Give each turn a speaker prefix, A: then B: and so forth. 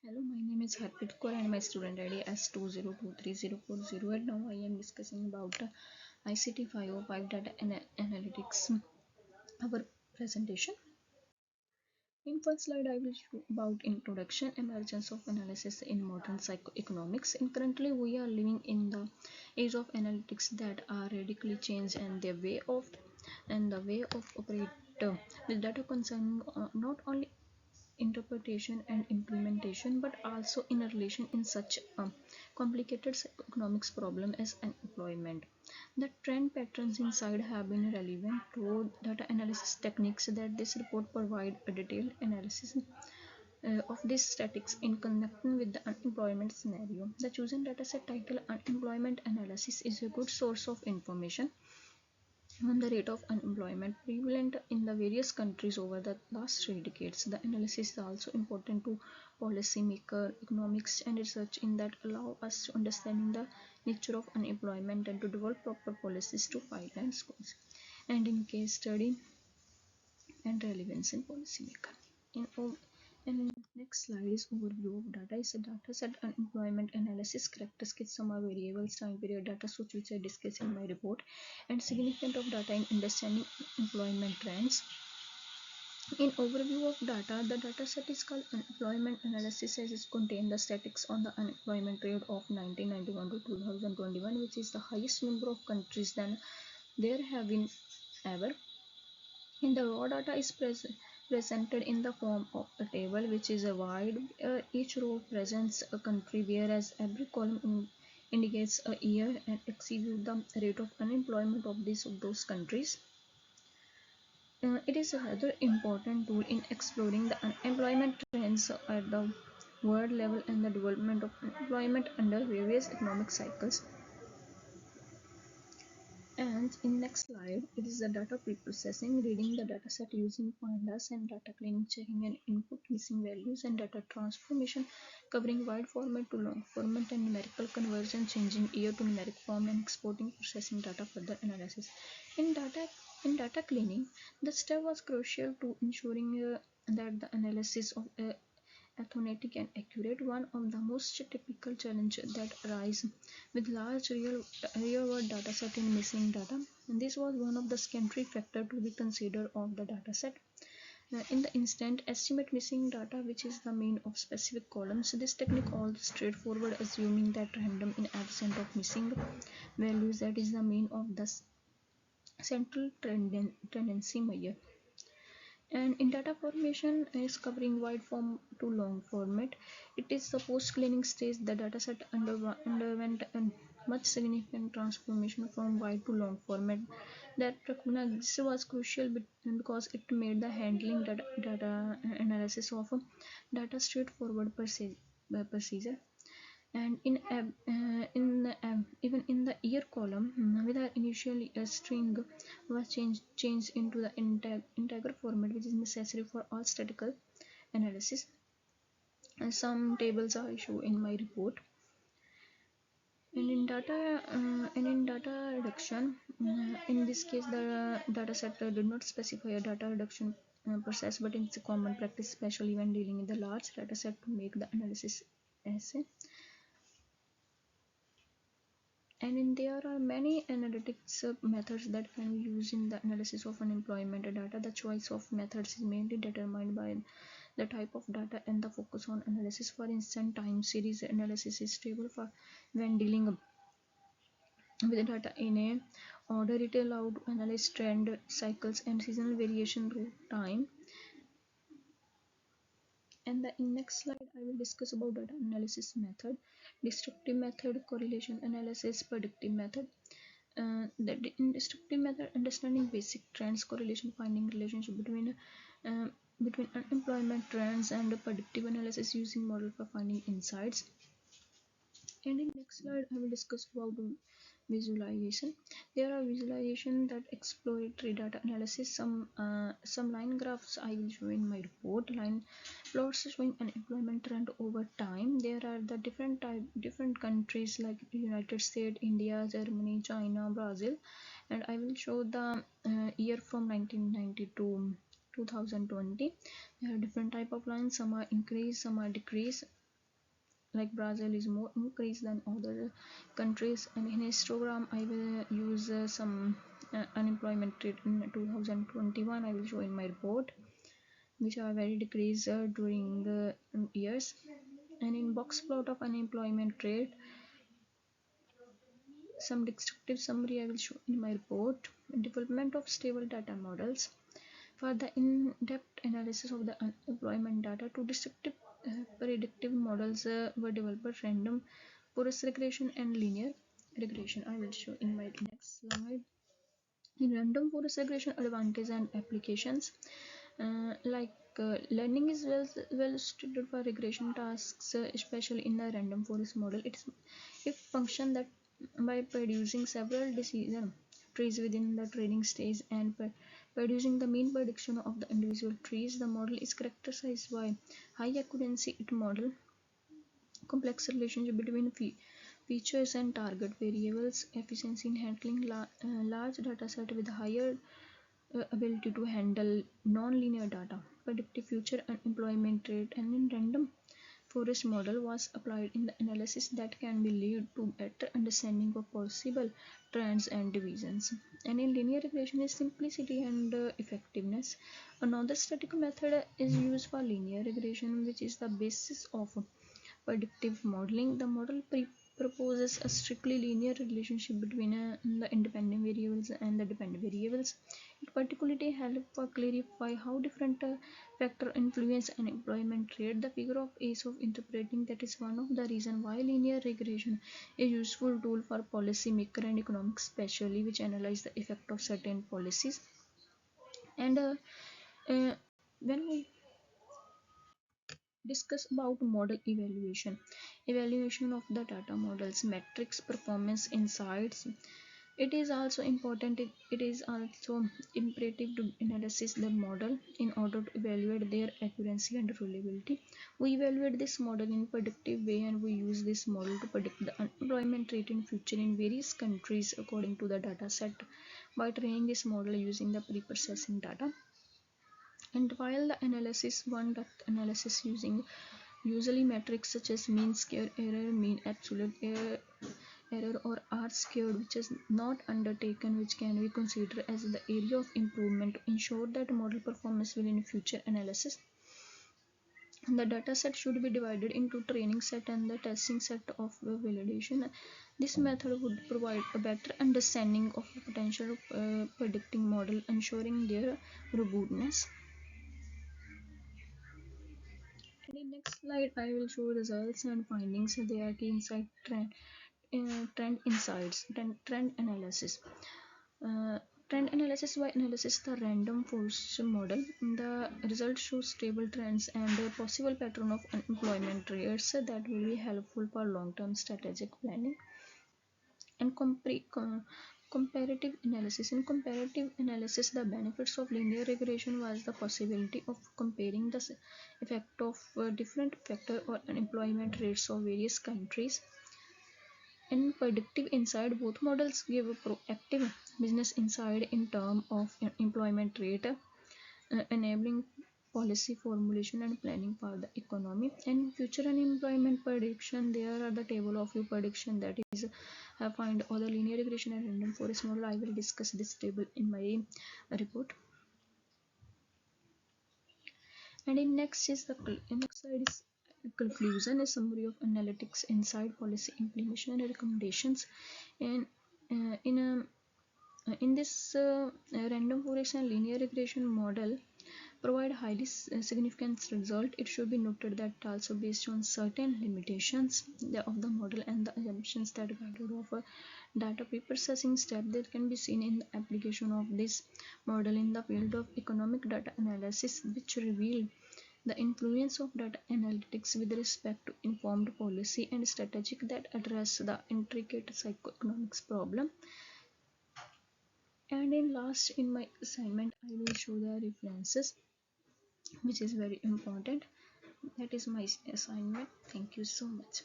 A: Hello, my name is Harpreet Kaur and my student ID S20230440, and now I am discussing about ICT 505 data analytics. Our presentation. In first slide, I will show about introduction, emergence of analysis in modern psychoeconomics. And currently, we are living in the age of analytics that are radically changed and the way of operate with data concerning not only interpretation and implementation but also in a relation in such a complicated economics problem as unemployment. The trend patterns inside have been relevant to data analysis techniques that this report provide a detailed analysis of these statistics in connection with the unemployment scenario. The chosen dataset titled Unemployment Analysis is a good source of information on the rate of unemployment prevalent in the various countries over the last 3 decades. The analysis is also important to policymaker, economics, and research in that allow us to understand the nature of unemployment and to develop proper policies to fight and schools. And in case study and relevance in policymaker. In and in next slide is overview of data. Is a data set unemployment analysis characteristics some are variables time period data such which I discuss in my report and significance of data in understanding employment trends. In overview of data, the data set is called unemployment analysis as it contains the statistics on the unemployment rate of 1991 to 2021, which is the highest number of countries than there have been ever. In the raw data is presented in the form of a table which is a wide. Each row presents a country whereas every column indicates a year and exhibits the rate of unemployment of those countries. It is a rather important tool in exploring the unemployment trends at the world level and the development of unemployment under various economic cycles. And in next slide, it is the data preprocessing, reading the dataset using pandas and data cleaning, checking and input missing values and data transformation, covering wide format to long format and numerical conversion, changing year to numeric form and exporting processing data further analysis. In data cleaning, the step was crucial to ensuring that the analysis of authentic and accurate. One of the most typical challenges that arise with large real world dataset in missing data. And this was one of the secondary factors to be considered of the dataset. In the instant estimate missing data, which is the mean of specific columns, this technique also straightforward, assuming that random in absence of missing values, that is the mean of the central tendency measure. And in data formation is covering wide form to long format. It is the post cleaning stage. The dataset underwent a much significant transformation from wide to long format. That this was crucial because it made the handling data analysis of data straightforward procedure. And even in the year column, with the initially a string was changed into the integer format, which is necessary for all statistical analysis. And some tables are shown in my report. And in data reduction, in this case the data set did not specify a data reduction process, but it's a common practice, especially when dealing with the large data set, to make the analysis essay. And there are many analytics methods that can be used in the analysis of unemployment data. The choice of methods is mainly determined by the type of data and the focus on analysis. For instance, time series analysis is stable for when dealing with data in a order. It allows to analyze trend, cycles, and seasonal variation through time. And in next slide, I will discuss about data analysis method, descriptive method, correlation analysis, predictive method. The descriptive method, understanding basic trends, correlation, finding relationship between unemployment trends, and predictive analysis using model for finding insights. And in next slide, I will discuss about visualization. There are visualization that exploratory data analysis. Some line graphs I will show in my report. Line plots showing unemployment trend over time. There are the different countries like United States, India, Germany, China, Brazil, and I will show the year from 1990 to 2020. There are different type of lines. Some are increase, some are decrease. like Brazil is more increased than other countries. And in histogram I will use some unemployment rate in 2021 I will show in my report, which are very decreased during years. And in box plot of unemployment rate, some descriptive summary I will show in my report. Development of stable data models. For the in-depth analysis of the unemployment data, two descriptive predictive models were developed: random forest regression and linear regression. I will show in my next slide. In random forest regression, advantages and applications. Learning is well suited for regression tasks, especially in the random forest model. It function that by producing several decision trees within the training stage and producing the mean prediction of the individual trees. The model is characterized by high accuracy. It model complex relationship between features and target variables, efficiency in handling large data set with higher ability to handle non-linear data, predictive future unemployment rate. And in random forest model was applied in the analysis that can be lead to better understanding of possible trends and divisions. And in linear regression is simplicity and effectiveness. Another statistical method is used for linear regression, which is the basis of predictive modeling. The model proposes a strictly linear relationship between the independent variables and the dependent variables. It particularly helps clarify how different factors influence unemployment rate. The figure of ease of interpreting that is one of the reasons why linear regression is a useful tool for policymaker and economics, especially which analyze the effect of certain policies. And uh, when we discuss about model evaluation of the data models, metrics, performance, insights. It is also important, it is also imperative to analyze the model in order to evaluate their accuracy and reliability. We evaluate this model in predictive way, and we use this model to predict the unemployment rate in future in various countries according to the data set by training this model using the pre-processing data. And while the analysis one depth analysis using usually metrics such as mean square error, mean absolute error or R squared, which is not undertaken, which can be considered as the area of improvement to ensure that model performance will in future analysis. The data set should be divided into training set and the testing set of validation. This method would provide a better understanding of the potential of predicting model, ensuring their robustness. In the next slide, I will show results and findings. They are key insight trend insights, trend analysis. Uh, Trend analysis by analysis the random forest model. The results show stable trends and a possible pattern of unemployment rates that will be helpful for long-term strategic planning. And comparative analysis. In comparative analysis, the benefits of linear regression was the possibility of comparing the effect of different factor or unemployment rates of various countries. In predictive insight, both models give a proactive business insight in terms of employment rate, enabling policy formulation and planning for the economy. And future unemployment prediction, there are the table of prediction that is find all the linear regression and random forest model. I will discuss this table in my report. And in next is the next slide is conclusion, a summary of analytics, insight, policy implementation, and recommendations. And in this random forest and linear regression model provide highly significant result. It should be noted that also based on certain limitations of the model and the assumptions that guided of a data preprocessing step that can be seen in the application of this model in the field of economic data analysis, which reveal the influence of data analytics with respect to informed policy and strategic that address the intricate psychoeconomics problem. And in last in my assignment I will show the references, which is very important. That is my assignment. Thank you so much.